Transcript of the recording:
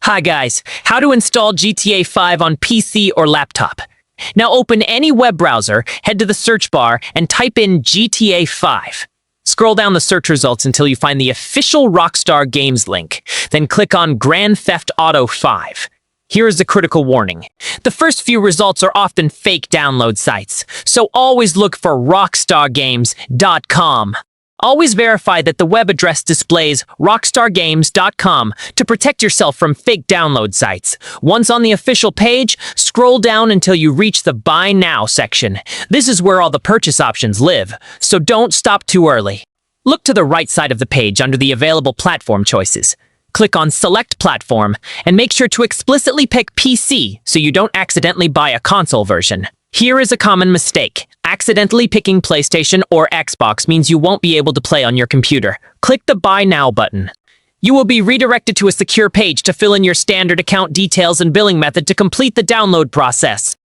Hi guys, how to install GTA 5 on PC or laptop. Now open any web browser, head to the search bar, and type in GTA 5. Scroll down the search results until you find the official Rockstar Games link, then click on Grand Theft Auto 5. Here is the critical warning. The first few results are often fake download sites, so always look for rockstargames.com. Always verify that the web address displays rockstargames.com to protect yourself from fake download sites. Once on the official page, scroll down until you reach the Buy Now section. This is where all the purchase options live, so don't stop too early. Look to the right side of the page under the available platform choices. Click on Select Platform, and make sure to explicitly pick PC so you don't accidentally buy a console version. Here is a common mistake. Accidentally picking PlayStation or Xbox means you won't be able to play on your computer. Click the Buy Now button. You will be redirected to a secure page to fill in your standard account details and billing method to complete the download process.